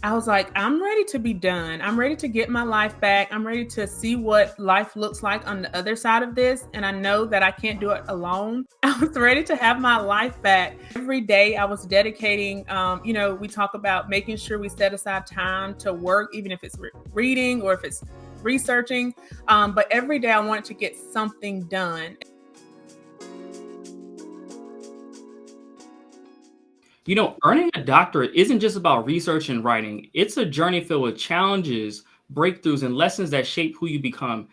I was like, I'm ready to be done. I'm ready to get my life back. I'm ready to see what life looks like on the other side of this. And I know that I can't do it alone. I was ready to have my life back. Every day I was dedicating, we talk about making sure we set aside time to work, even if it's reading or if it's researching. But every day I wanted to get something done. Earning a doctorate isn't just about research and writing. It's a journey filled with challenges, breakthroughs, and lessons that shape who you become.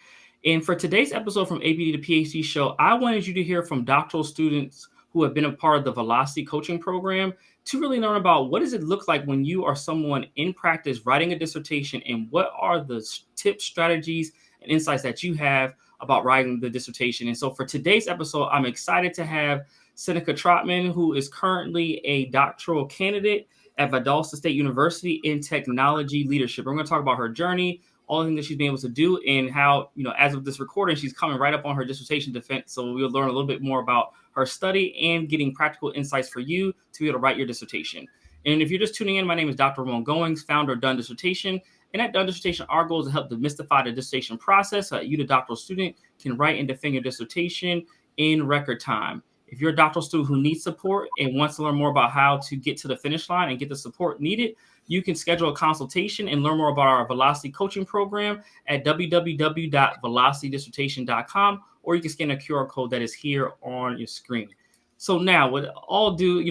And for today's episode from ABD to PhD show, I wanted you to hear from doctoral students who have been a part of the Velocity coaching program to really learn about what does it look like when you are someone in practice writing a dissertation, and what are the tips, strategies, and insights that you have about writing the dissertation. And so for today's episode, I'm excited to have Senica Troutman, who is currently a doctoral candidate at Valdosta State University in technology leadership. We're going to talk about her journey, all the things that she's been able to do, and how, as of this recording, she's coming right up on her dissertation defense. So we'll learn a little bit more about her study and getting practical insights for you to be able to write your dissertation. And if you're just tuning in, my name is Dr. Ramon Goings, founder of Done Dissertation. And at Done Dissertation, our goal is to help demystify the dissertation process so that you, the doctoral student, can write and defend your dissertation in record time. If you're a doctoral student who needs support and wants to learn more about how to get to the finish line and get the support needed, you can schedule a consultation and learn more about our Velocity coaching program at www.velocitydissertation.com, or you can scan a QR code that is here on your screen. So now, with all due,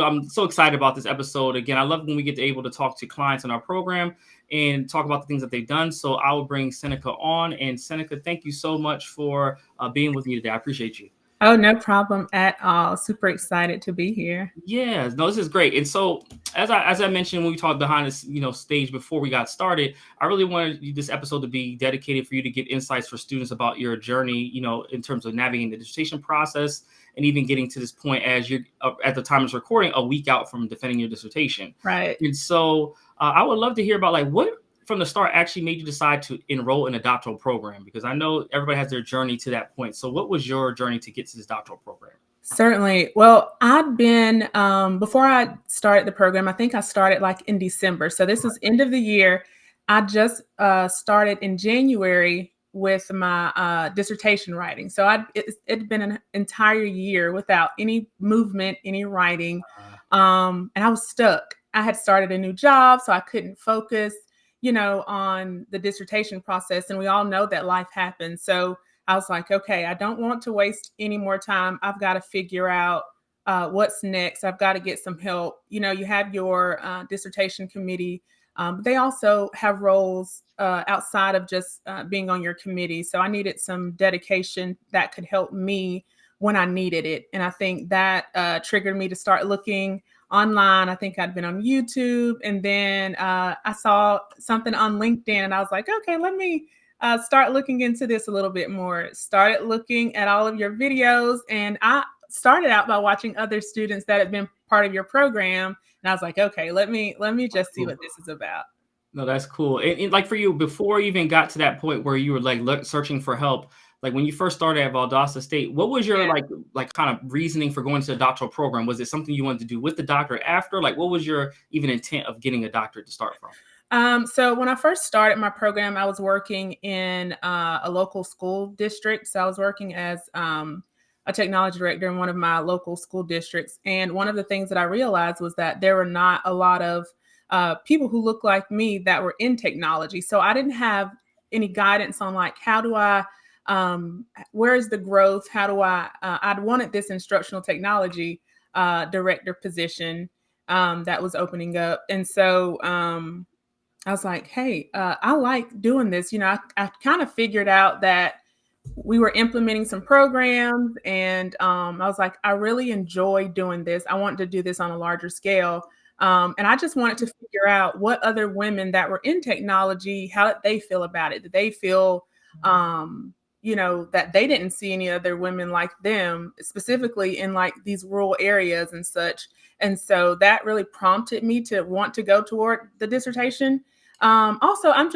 I'm so excited about this episode. Again, I love when we get to able to talk to clients in our program and talk about the things that they've done. So I will bring Senica on. And Senica, thank you so much for being with me today. I appreciate you. Oh, no problem at all. Super excited to be here. Yeah, no, this is great. And so, as I mentioned when we talked behind this, stage before we got started, I really wanted this episode to be dedicated for you to get insights for students about your journey, in terms of navigating the dissertation process and even getting to this point as you're at the time of this recording, a week out from defending your dissertation. Right. And so, I would love to hear about like what from the start actually made you decide to enroll in a doctoral program, because I know everybody has their journey to that point. So, what was your journey to get to this doctoral program? Certainly. Well, I've been, before I started the program, I think I started like in December. So this is end of the year. I just started in January with my dissertation writing. So it'd been an entire year without any movement, any writing. And I was stuck. I had started a new job, so I couldn't focus, on the dissertation process. And we all know that life happens. So I was like, okay, I don't want to waste any more time. I've got to figure out what's next. I've got to get some help. You have your dissertation committee. But they also have roles outside of just being on your committee. So I needed some dedication that could help me when I needed it. And I think that triggered me to start looking online. I think I'd been on YouTube, and then I saw something on LinkedIn, and I was like, okay, let me start looking into this a little bit more. Started looking at all of your videos, and I started out by watching other students that had been part of your program, and I was like, okay, let me just see what this is about. No, that's cool. And like for you, before you even got to that point where you were like searching for help, like when you first started at Valdosta State, what was your like kind of reasoning for going to the doctoral program? Was it something you wanted to do with the doctorate after? Like, what was your even intent of getting a doctorate to start from? So when I first started my program, I was working in a local school district. So I was working as a technology director in one of my local school districts. And one of the things that I realized was that there were not a lot of people who looked like me that were in technology. So I didn't have any guidance on like, how do I, where is the growth? How do I'd wanted this instructional technology director position that was opening up. And so I was like, hey, I like doing this. I kind of figured out that we were implementing some programs, and I was like, I really enjoy doing this. I want to do this on a larger scale. And I just wanted to figure out what other women that were in technology, how did they feel about it? Did they feel, that they didn't see any other women like them, specifically in like these rural areas and such. And so that really prompted me to want to go toward the dissertation. Also, I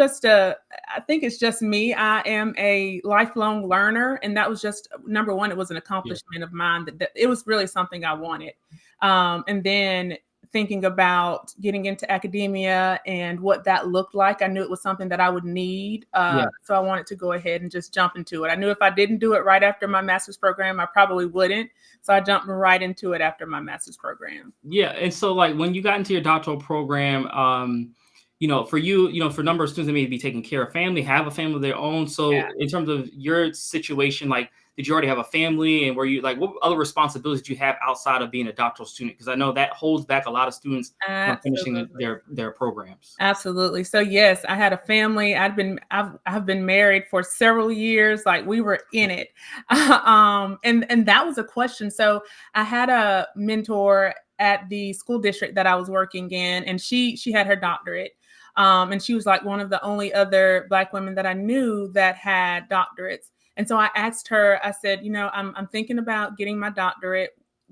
think it's just me. I am a lifelong learner. And that was just number one. It was an accomplishment of mine that it was really something I wanted. And then thinking about getting into academia and what that looked like. I knew it was something that I would need. Yeah. So I wanted to go ahead and just jump into it. I knew if I didn't do it right after my master's program, I probably wouldn't. So I jumped right into it after my master's program. Yeah. And so like when you got into your doctoral program, for you, for a number of students that may be taking care of family, have a family of their own. So in terms of your situation, like, did you already have a family, and were you like, what other responsibilities do you have outside of being a doctoral student? Because I know that holds back a lot of students from finishing Absolutely. their programs. Absolutely. So yes, I had a family. I've been married for several years. Like we were in it. And that was a question. So I had a mentor at the school district that I was working in, and she had her doctorate. And she was like one of the only other Black women that I knew that had doctorates. And so I asked her, I said, I'm thinking about getting my doctorate.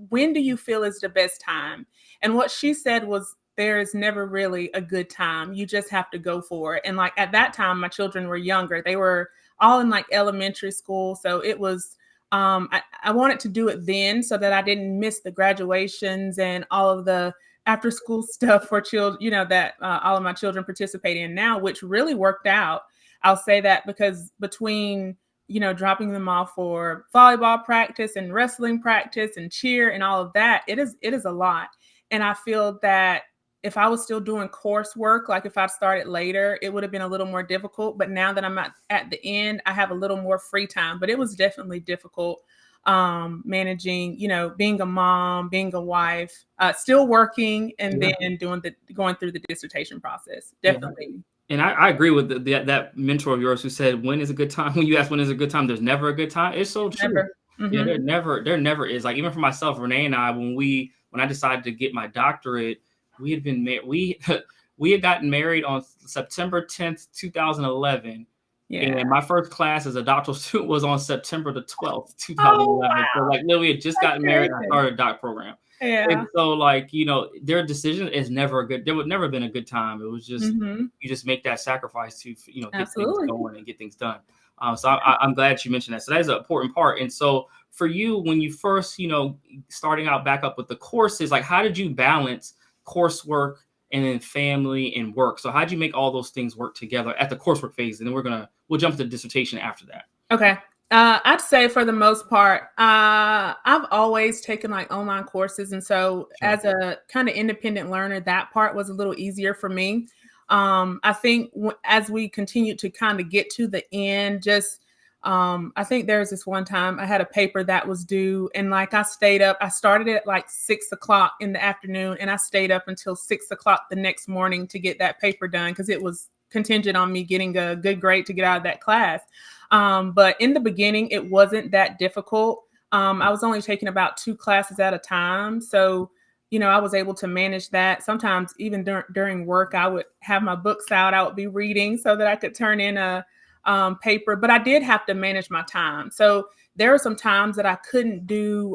When do you feel is the best time? And what she said was, there is never really a good time. You just have to go for it. And like at that time, my children were younger. They were all in like elementary school. So it was, I wanted to do it then so that I didn't miss the graduations and all of the after school stuff for children, that all of my children participate in now, which really worked out. I'll say that because between, dropping them off for volleyball practice and wrestling practice and cheer and all of that, it is a lot. And I feel that if I was still doing coursework, like if I started later, it would have been a little more difficult. But now that I'm at the end, I have a little more free time. But it was definitely difficult managing, being a mom, being a wife, still working, and Yeah. then going through the dissertation process. Yeah. Definitely. And I agree with that mentor of yours who said, when is a good time? When you ask when is a good time, there's never a good time. It's so true. Never. Yeah, Hmm. there never is. Like even for myself, Renee and I, when I decided to get my doctorate, we had been married. We had gotten married on September 10th, 2011. Yeah. And my first class as a doctoral student was on September the 12th, Oh, 2011. So wow. like literally had just That's gotten married and I crazy. started a doc program. And Yeah. so like, their decision is never a good, there would never been a good time. It was just, Hmm. you just make that sacrifice to, get things Absolutely. going and get things done. So I'm glad you mentioned that. So that is an important part. And so for you, when you first, starting out back up with the courses, like how did you balance coursework and then family and work? So how did you make all those things work together at the coursework phase? And then we'll jump to the dissertation after that. Okay. I'd say for the most part, I've always taken like online courses. And so Sure. as a kind of independent learner, that part was a little easier for me. I think as we continue to kind of get to the end, I think there was this one time I had a paper that was due, and like I stayed up, I started at like 6 o'clock in the afternoon, and I stayed up until 6 o'clock the next morning to get that paper done because it was contingent on me getting a good grade to get out of that class. But in the beginning, it wasn't that difficult. I was only taking about 2 classes at a time. So, I was able to manage that. Sometimes even during work, I would have my books out. I would be reading so that I could turn in a paper, but I did have to manage my time. So there are some times that I couldn't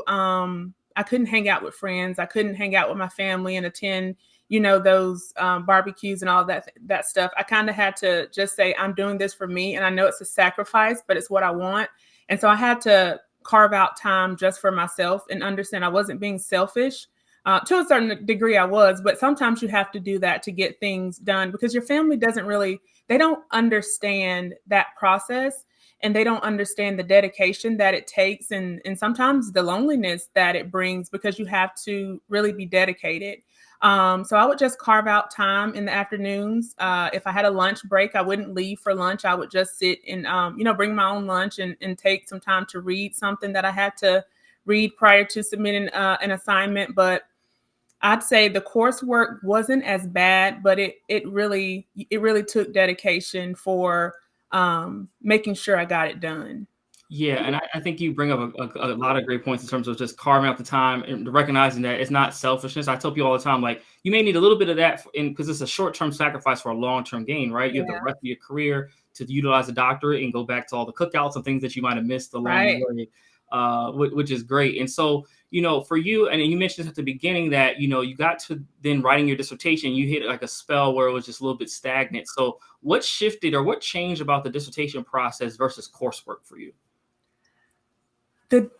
I couldn't hang out with friends. I couldn't hang out with my family and attend those barbecues and all that stuff. I kind of had to just say, I'm doing this for me. And I know it's a sacrifice, but it's what I want. And so I had to carve out time just for myself and understand I wasn't being selfish. To a certain degree, I was, but sometimes you have to do that to get things done because your family they don't understand that process, and they don't understand the dedication that it takes, and sometimes the loneliness that it brings because you have to really be dedicated. So I would just carve out time in the afternoons. If I had a lunch break, I wouldn't leave for lunch. I would just sit and, bring my own lunch and take some time to read something that I had to read prior to submitting an assignment. But I'd say the coursework wasn't as bad, but it really took dedication for making sure I got it done. Yeah, and I think you bring up a lot of great points in terms of just carving out the time and recognizing that it's not selfishness. I tell people all the time, like, you may need a little bit of that because it's a short-term sacrifice for a long-term gain, right? You have the Yeah, rest of your career to utilize a doctorate and go back to all the cookouts and things that you might have missed along the right. way, which is great. And so, for you, and you mentioned at the beginning that, you got to then writing your dissertation, you hit like a spell where it was just a little bit stagnant. So what shifted or what changed about the dissertation process versus coursework for you? The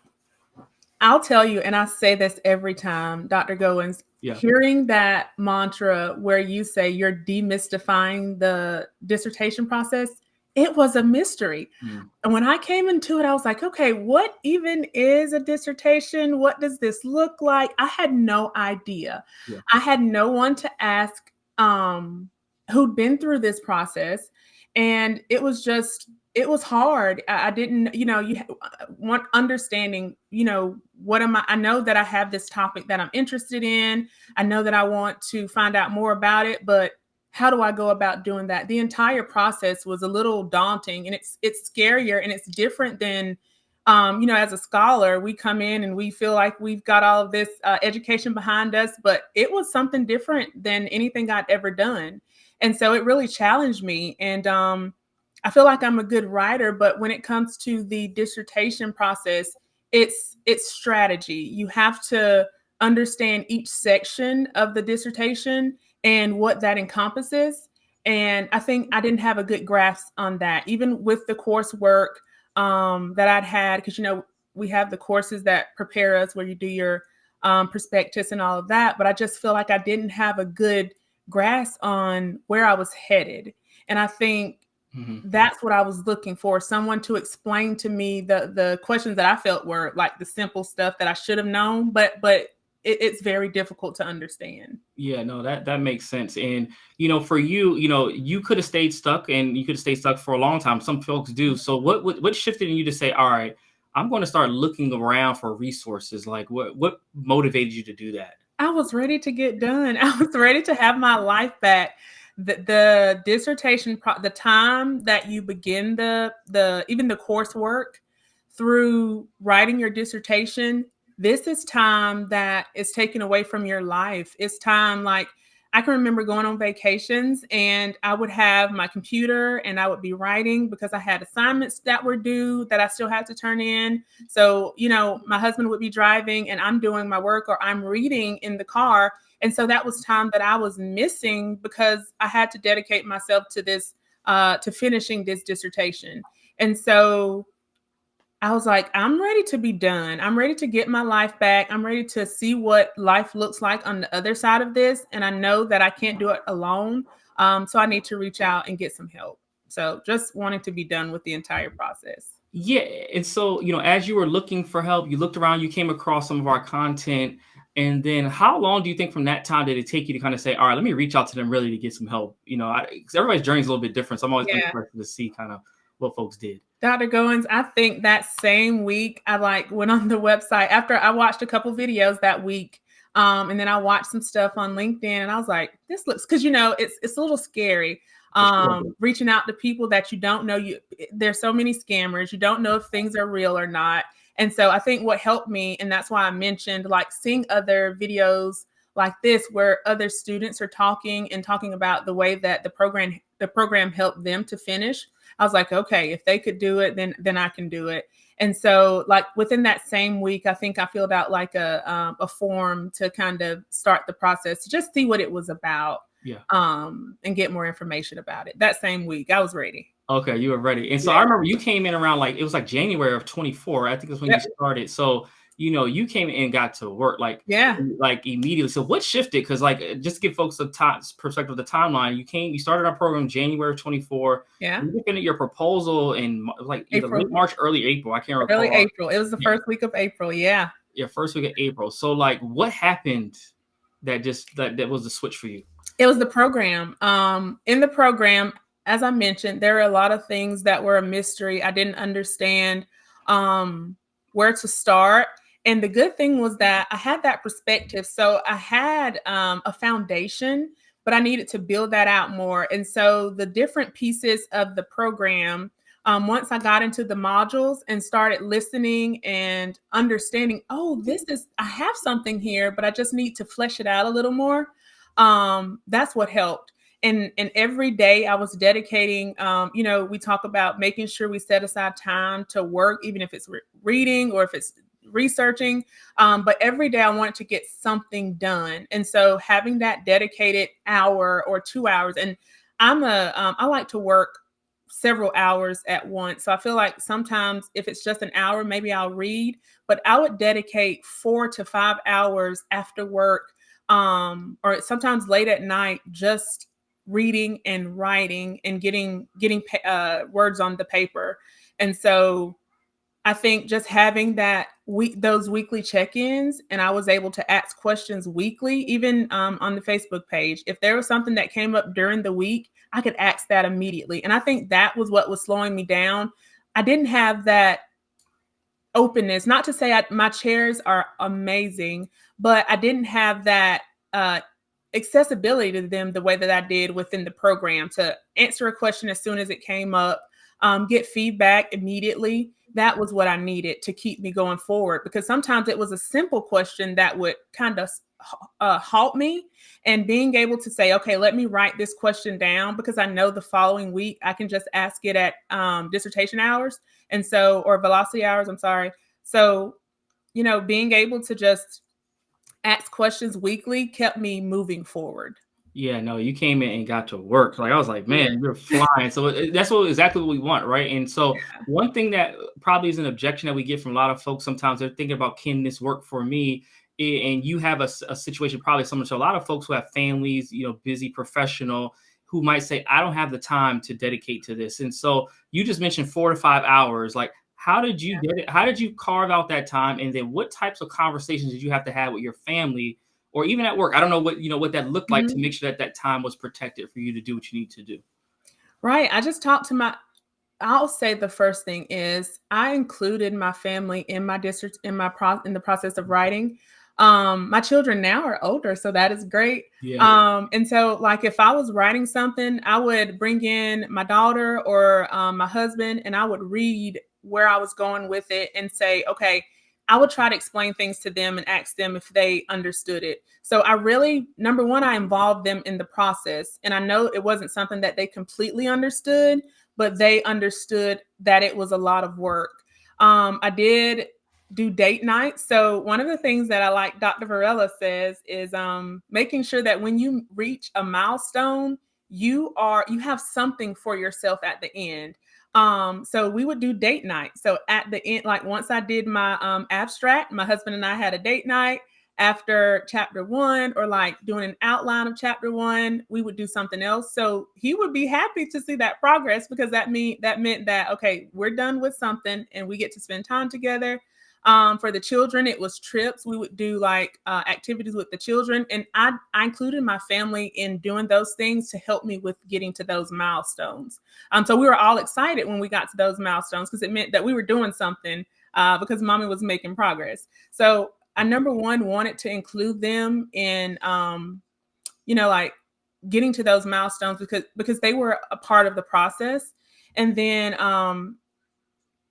I'll tell you, and I say this every time, Dr. Goins, Yeah. hearing that mantra where you say you're demystifying the dissertation process, it was a mystery. Mm. And when I came into it, I was like, okay, what even is a dissertation? What does this look like? I had no idea. Yeah. I had no one to ask who'd been through this process. And it was hard. I didn't, want understanding, what am I know that I have this topic that I'm interested in. I know that I want to find out more about it, but how do I go about doing that? The entire process was a little daunting, and it's scarier and it's different than as a scholar, we come in and we feel like we've got all of this education behind us, but it was something different than anything I'd ever done. And so it really challenged me. And I feel like I'm a good writer, but when it comes to the dissertation process, it's strategy. You have to understand each section of the dissertation and what that encompasses. And I think I didn't have a good grasp on that, even with the coursework that I'd had, because we have the courses that prepare us where you do your prospectus and all of that. But I just feel like I didn't have a good grasp on where I was headed, and I think Mm-hmm. that's what I was looking for, someone to explain to me the questions that I felt were like the simple stuff that I should have known, but it's very difficult to understand. Yeah, no, that makes sense. And for you, you could have stayed stuck, and you could have stayed stuck for a long time. Some folks do. So what shifted in you to say, all right, I'm going to start looking around for resources? Like what motivated you to do that? I was ready to get done. I was ready to have my life back. The dissertation, the time that you begin the even the coursework through writing your dissertation, this is time that is taken away from your life. It's time, like, I can remember going on vacations and I would have my computer and I would be writing because I had assignments that were due that I still had to turn in. So, my husband would be driving and I'm doing my work or I'm reading in the car. And so that was time that I was missing because I had to dedicate myself to this, to finishing this dissertation. And so I was like, I'm ready to be done. I'm ready to get my life back. I'm ready to see what life looks like on the other side of this. And I know that I can't do it alone. So I need to reach out and get some help. So just wanting to be done with the entire process. Yeah, and so, as you were looking for help, you looked around, you came across some of our content, and then how long do you think from that time did it take you to kind of say, all right, let me reach out to them really to get some help? 'Cause everybody's journey is a little bit different, so I'm always Yeah. interested to see kind of what folks did. Dr. Goins, I think that same week I went on the website after I watched a couple videos that week. And then I watched some stuff on LinkedIn and I was like, this looks, because it's a little scary. For sure. Reaching out to people that you don't know. There's so many scammers. You don't know if things are real or not. And so I think what helped me, and that's why I mentioned like seeing other videos like this where other students are talking about the way that the program helped them to finish. I was like, okay, if they could do it, then I can do it. And so, like within that same week, I think I filled out like a form to kind of start the process to just see what it was about, Yeah. and get more information about it. That same week, I was ready. Okay, you were ready. And so I Yeah. remember you came in around it was like January of 24. I think that's when you Yep. started. So, you came in and got to work Yeah. like immediately. So what shifted? Because just to give folks a perspective of the timeline, you started our program January of 24. Yeah. You defended your proposal in like either April. late March, early April. I can't Early recall. April. It was the Yeah, first week of April. Yeah. yeah, first week of April. So what happened that was the switch for you? It was the program. In the program, as I mentioned, there were a lot of things that were a mystery. I didn't understand where to start. And the good thing was that I had that perspective. So I had a foundation, but I needed to build that out more. And so the different pieces of the program, once I got into the modules and started listening and understanding, oh, I have something here, but I just need to flesh it out a little more. That's what helped. And every day I was dedicating, we talk about making sure we set aside time to work, even if it's reading or if it's researching. But every day I wanted to get something done. And so having that dedicated hour or 2 hours, and I like to work several hours at once. So I feel like sometimes if it's just an hour, maybe I'll read, but I would dedicate 4 to 5 hours after work, or sometimes late at night, just reading and writing and getting words on the paper. And so I think just having those weekly check-ins, and I was able to ask questions weekly, even on the Facebook page. If there was something that came up during the week, I could ask that immediately. And I think that was what was slowing me down. I didn't have that openness. Not to say my chairs are amazing, but I didn't have that uh, accessibility to them the way that I did within the program to answer a question as soon as it came up, get feedback immediately. That was what I needed to keep me going forward, because sometimes it was a simple question that would kind of halt me, and being able to say, okay, let me write this question down, because I know the following week I can just ask it at dissertation hours, and so, or velocity hours, I'm sorry. So, being able to just ask questions weekly kept me moving forward. Yeah, no, you came in and got to work. Like I was like, man, you're flying. So that's exactly what we want, right? And so Yeah. one thing that probably is an objection that we get from a lot of folks sometimes, they're thinking about, can this work for me? And you have a situation probably similar to a lot of folks who have families, busy professional, who might say, I don't have the time to dedicate to this. And so you just mentioned 4 to 5 hours. Like, how did you get it? How did you carve out that time? And then what types of conversations did you have to have with your family, or even at work? I don't know what that looked like, to Mhm. make sure that that time was protected for you to do what you need to do. Right. I just talked to I'll say the first thing is I included my family in my district, in the process of writing. My children now are older, so that is great. Yeah. And so, like, if I was writing something, I would bring in my daughter or my husband, and I would read where I was going with it and say, okay, I would try to explain things to them and ask them if they understood it. So I really, number one, I involved them in the process, and I know it wasn't something that they completely understood, but they understood that it was a lot of work. I did do date night. So one of the things that I like Dr. Varela says is making sure that when you reach a milestone, you have something for yourself at the end. So we would do date night. So at the end, like once I did my abstract, my husband and I had a date night after chapter one, or like doing an outline of chapter one, we would do something else. So he would be happy to see that progress, because that meant that, okay, we're done with something and we get to spend time together. For the children, it was trips. We would do like activities with the children, and I included my family in doing those things to help me with getting to those milestones. So we were all excited when we got to those milestones, because it meant that we were doing something, because mommy was making progress. So I, number one, wanted to include them in, like getting to those milestones, because they were a part of the process. And then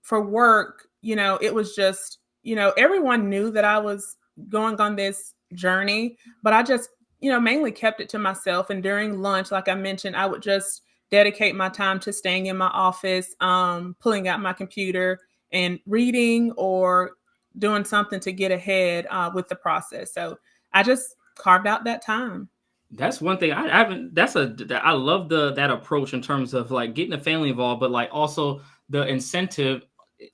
for work, it was just, everyone knew that I was going on this journey, but I just, mainly kept it to myself. And during lunch, like I mentioned, I would just dedicate my time to staying in my office, pulling out my computer and reading, or doing something to get ahead with the process. So I just carved out that time. That's one thing I haven't. I love that approach in terms of like getting the family involved, but like also the incentive.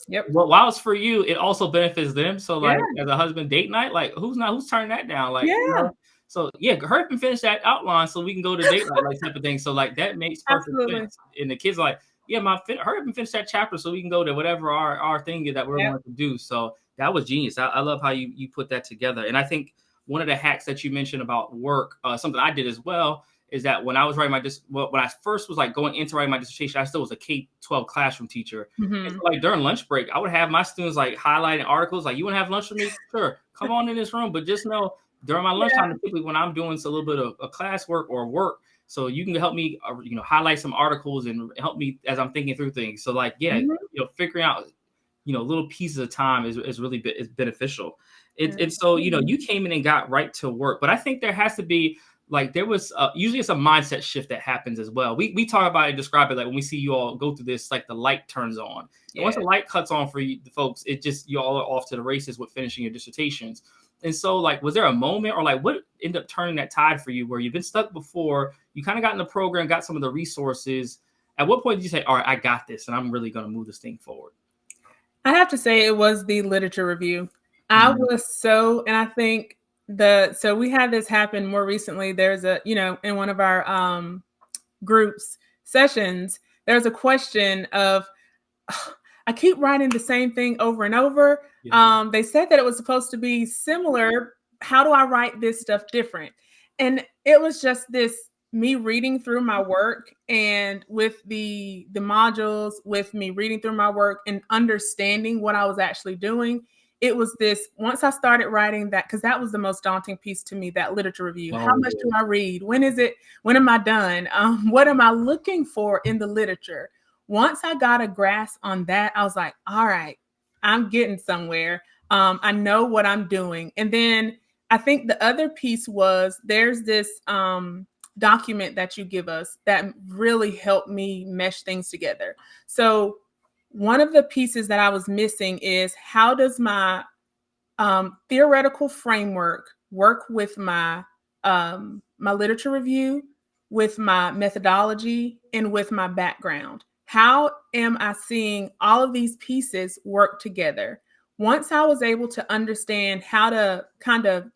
Yep. Well, while it's for you, it also benefits them. So Yeah. like as a husband date night, like who's turning that down? Like, Yeah. so yeah, hurry up and finish that outline so we can go to date night, like type of thing. So like that makes perfect Absolutely. sense. And the kids are like, yeah, hurry up and finish that chapter so we can go to whatever our thing is that we're Yep. going to do. So that was genius. I love how you put that together. And I think one of the hacks that you mentioned about work, something I did as well, is that when I was writing when I first was like going into writing my dissertation, I still was a K-12 classroom teacher. And Hmm. so like during lunch break, I would have my students like highlighting articles, like, you want to have lunch with me? Sure, come on in this room. But just know during my lunchtime, typically when I'm doing a little bit of a class work or work, so you can help me, highlight some articles and help me as I'm thinking through things. So like, yeah, Hmm. figuring out little pieces of time is really is beneficial. And so Absolutely. you came in and got right to work, but I think there has to be, like, there was usually it's a mindset shift that happens as well. We talk about it and describe it like when we see you all go through this, like the light turns on, and once Yeah. the light cuts on for you, the folks, it just, you all are off to the races with finishing your dissertations. And so, like, was there a moment, or like what ended up turning that tide for you, where you've been stuck before, you kind of got in the program, got some of the resources? At what point did you say, all right, I got this and I'm really going to move this thing forward? I have to say it was the literature review. I Mhm. was so, and I think So we had this happen more recently. There's a, in one of our groups sessions, there's a question of, I keep writing the same thing over and over. Yeah. They said that it was supposed to be similar. How do I write this stuff different? And it was just this me reading through my work, and with the modules, with me reading through my work and understanding what I was actually doing. It was this, once I started writing that, because that was the most daunting piece to me, that literature review. How Oh, much do I read? When is it? When am I done? What am I looking for in the literature? Once I got a grasp on that, I was like, all right, I'm getting somewhere. I know what I'm doing. And then I think the other piece was, there's this document that you give us that really helped me mesh things together. So one of the pieces that I was missing is, how does my theoretical framework work with my literature review, with my methodology, and with my background? How am I seeing all of these pieces work together? Once I was able to understand how to kind of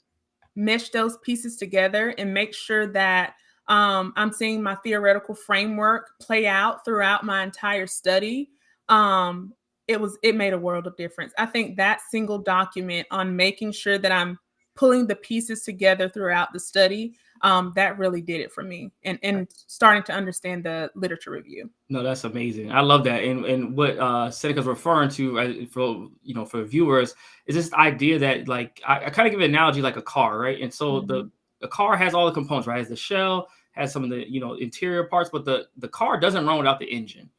mesh those pieces together and make sure that I'm seeing my theoretical framework play out throughout my entire study, um, it made a world of difference. I think that single document on making sure that I'm pulling the pieces together throughout the study, that really did it for me, and starting to understand the literature review. No, that's amazing. I love that. And what Seneca's referring to, for for viewers, is this idea that, like, I kind of give an analogy like a car, right? And so Mm-hmm. the car has all the components, right? It has the shell, has some of the interior parts, but the car doesn't run without the engine,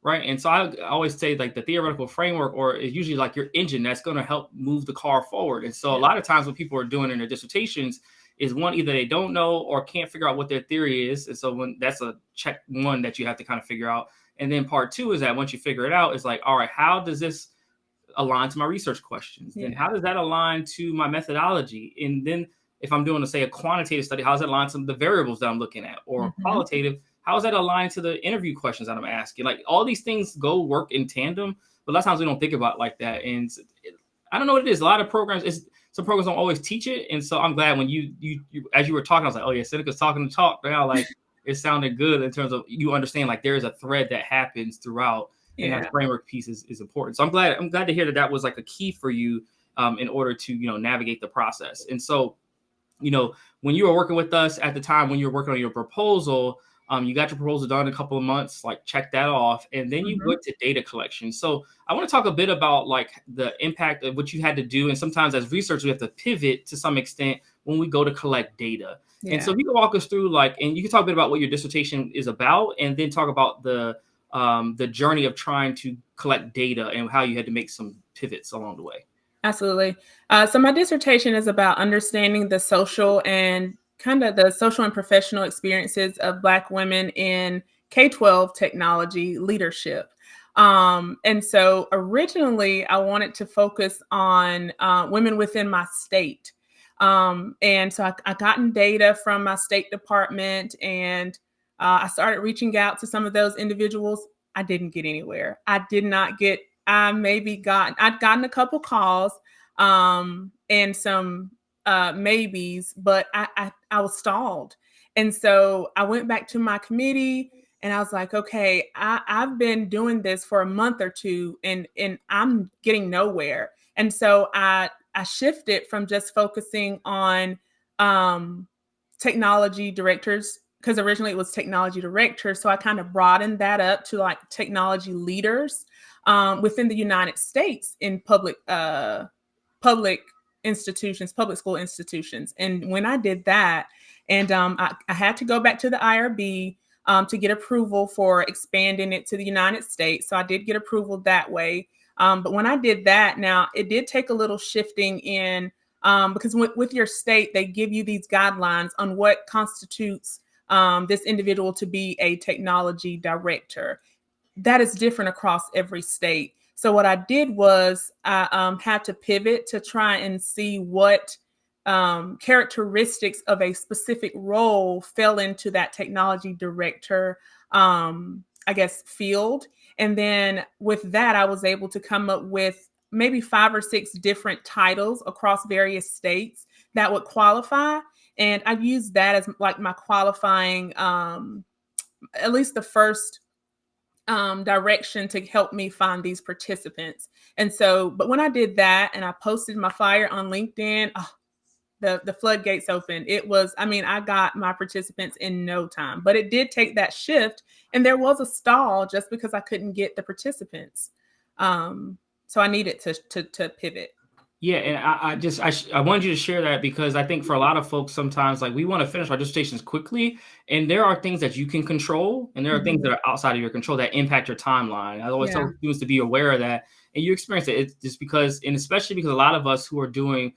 right? And so I always say, like, the theoretical framework, or is usually like your engine that's going to help move the car forward. And so a Yeah. lot of times what people are doing in their dissertations is, one, either they don't know or can't figure out what their theory is. And so when that's a check one that you have to kind of figure out. And then part two is that once you figure it out, it's like, all right, how does this align to my research questions? Then Yeah. how does that align to my methodology? And then if I'm doing, say, a quantitative study, how does that align to the variables that I'm looking at? Or Mm-hmm. qualitative, how is that aligned to the interview questions that I'm asking? Like, all these things go work in tandem, but a lot of times we don't think about it like that. And I don't know what it is. A lot of programs, some programs don't always teach it. And so I'm glad when you as you were talking, I was like, oh yeah, Seneca's talking to talk now. Like, it sounded good in terms of, you understand, like, there is a thread that happens throughout, and that Yeah. framework piece is important. So I'm glad to hear that was like a key for you, in order to navigate the process. And so, when you were working with us at the time, when you were working on your proposal, you got your proposal done in a couple of months, like, check that off, and then you Mm-hmm. went to data collection. So I want to talk a bit about, like, the impact of what you had to do, and sometimes as researchers we have to pivot to some extent when we go to collect data. And so Yeah. if you can walk us through, like, and you can talk a bit about what your dissertation is about, and then talk about the journey of trying to collect data and how you had to make some pivots along the way. Absolutely. So my dissertation is about understanding the social and professional experiences of Black women in K-12 technology leadership. And so originally, I wanted to focus on women within my state. And so I gotten data from my state department, and I started reaching out to some of those individuals. I didn't get anywhere. I did not get I'd gotten a couple calls, and some maybes, but I was stalled. And so I went back to my committee, and I was like, okay, I've been doing this for a month or two, and I'm getting nowhere. And so I shifted from just focusing on um, technology directors, because originally it was technology directors. So I kind of broadened that up to like technology leaders within the United States in public institutions, public school institutions. And when I did that, and I had to go back to the IRB to get approval for expanding it to the United States. So I did get approval that way. But when I did that, now it did take a little shifting in, because with your state, they give you these guidelines on what constitutes this individual to be a technology director. That is different across every state. So what I did was I had to pivot to try and see what characteristics of a specific role fell into that technology director, I guess, field. And then with that, I was able to come up with maybe 5 or 6 different titles across various states that would qualify. And I've used that as like my qualifying, at least the first direction to help me find these participants. And so, but when I did that and I posted my flyer on LinkedIn, oh, the floodgates opened. It was, I mean, I got my participants in no time, but it did take that shift. And there was a stall just because I couldn't get the participants. So I needed to pivot. Yeah, and I wanted you to share that because I think for a lot of folks sometimes like we want to finish our dissertations quickly, and there are things that you can control, and there are things that Mhm. are outside of your control that impact your timeline. I always Yeah. tell students to be aware of that, and you experience it. It's just because, and especially because a lot of us who are doing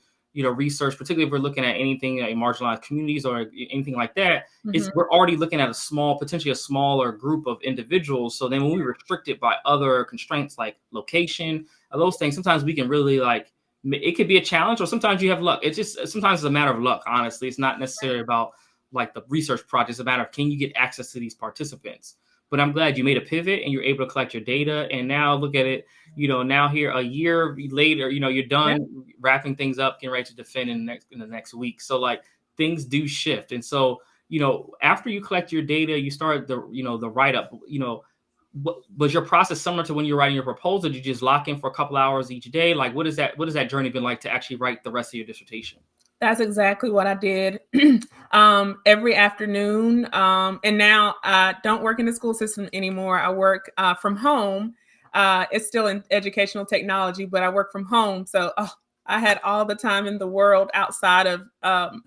research, particularly if we're looking at anything like marginalized communities or anything like that, it's Mhm. we're already looking at potentially a smaller group of individuals. So then when we restrict it by other constraints like location, those things, sometimes we can really like it could be a challenge, or sometimes you have luck. It's just sometimes it's a matter of luck. Honestly, it's not necessarily about like the research project. It's a matter of can you get access to these participants. But I'm glad you made a pivot and you're able to collect your data. And now look at it. Now here a year later, you're Yeah. done wrapping things up, getting ready to defend in the next week. So like things do shift. And so after you collect your data, you start the write up. What was your process similar to when you're writing your proposal? Did you just lock in for a couple hours each day? Like, what has that journey been like to actually write the rest of your dissertation? That's exactly what I did every afternoon. And now I don't work in the school system anymore. I work from home. It's still in educational technology, but I work from home. So I had all the time in the world outside of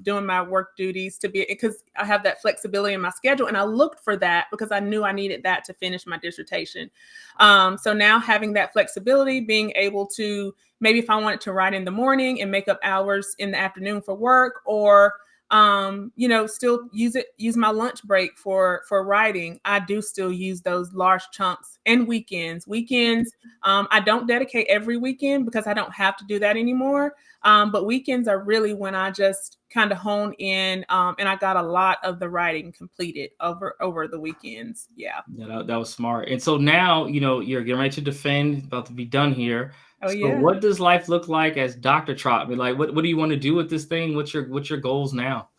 doing my work duties to be, because I have that flexibility in my schedule. And I looked for that because I knew I needed that to finish my dissertation. So now having that flexibility, being able to maybe if I wanted to write in the morning and make up hours in the afternoon for work, or still use my lunch break for writing. I do still use those large chunks, and weekends. I don't dedicate every weekend because I don't have to do that anymore. But weekends are really when I just kind of hone in, and I got a lot of the writing completed over the weekends. Yeah. Yeah, that was smart. And so now, you're getting ready to defend, about to be done here. Oh So yeah. what does life look like as Dr. Troutman? Like, what do you want to do with this thing? What's your goals now?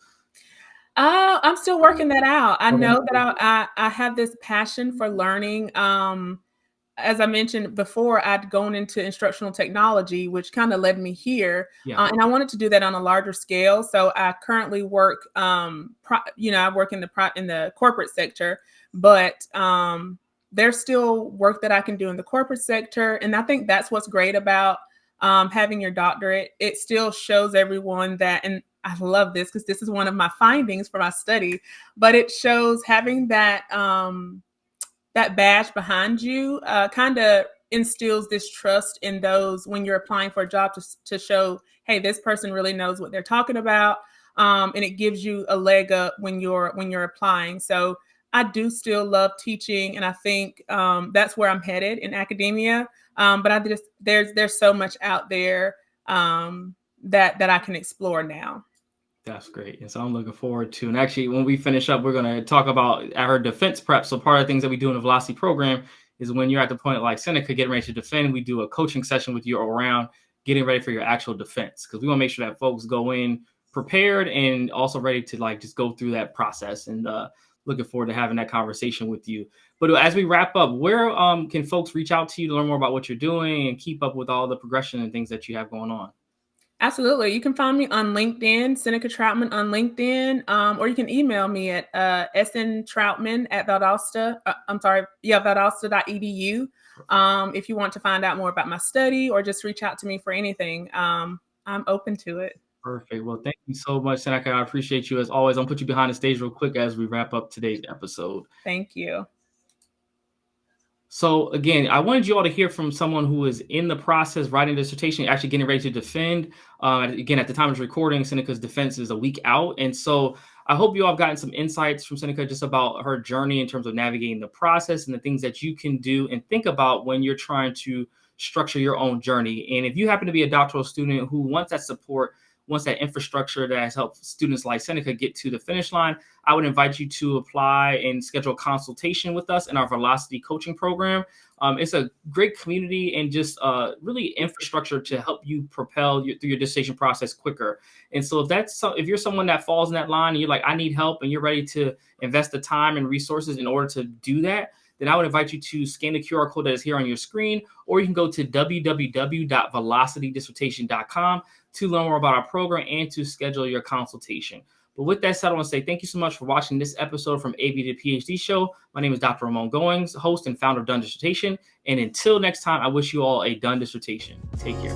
I'm still working that out. I Okay. know that I have this passion for learning. As I mentioned before, I'd gone into instructional technology, which kind of led me here, Yeah. and I wanted to do that on a larger scale. So I currently work, I work in the corporate sector, but there's still work that I can do in the corporate sector, and I think that's what's great about having your doctorate. It still shows everyone that, and I love this because this is one of my findings for my study, but it shows having that badge behind you kind of instills this trust in those when you're applying for a job to show, hey, this person really knows what they're talking about, and it gives you a leg up when you're applying. So I do still love teaching, and I think that's where I'm headed in academia. But I just there's so much out there that I can explore now. That's great. And so I'm looking forward to, and actually when we finish up, we're going to talk about our defense prep. So part of the things that we do in the Velocity program is when you're at the point like Seneca getting ready to defend, we do a coaching session with you around getting ready for your actual defense. Because we want to make sure that folks go in prepared and also ready to like just go through that process, and looking forward to having that conversation with you. But as we wrap up, where can folks reach out to you to learn more about what you're doing and keep up with all the progression and things that you have going on? Absolutely. You can find me on LinkedIn, Seneca Troutman on LinkedIn, or you can email me at sntroutman at Valdosta. Valdosta.edu. If you want to find out more about my study or just reach out to me for anything, I'm open to it. Perfect. Well, thank you so much, Seneca. I appreciate you as always. I'm gonna put you behind the stage real quick as we wrap up today's episode. Thank you. So again, I wanted you all to hear from someone who is in the process writing a dissertation, actually getting ready to defend. Again, at the time of recording, Seneca's defense is a week out, and so I hope you all have gotten some insights from Seneca just about her journey in terms of navigating the process and the things that you can do and think about when you're trying to structure your own journey. And if you happen to be a doctoral student who wants that support, once that infrastructure that has helped students like Seneca get to the finish line, I would invite you to apply and schedule a consultation with us in our Velocity coaching program. It's a great community and just really infrastructure to help you propel through your dissertation process quicker. And so if you're someone that falls in that line and you're like, I need help, and you're ready to invest the time and resources in order to do that, then I would invite you to scan the QR code that is here on your screen, or you can go to www.velocitydissertation.com to learn more about our program and to schedule your consultation. But with that said, I want to say thank you so much for watching this episode from AB to PhD Show. My name is Dr. Ramon Goings, host and founder of Done Dissertation. And until next time, I wish you all a done dissertation. Take care.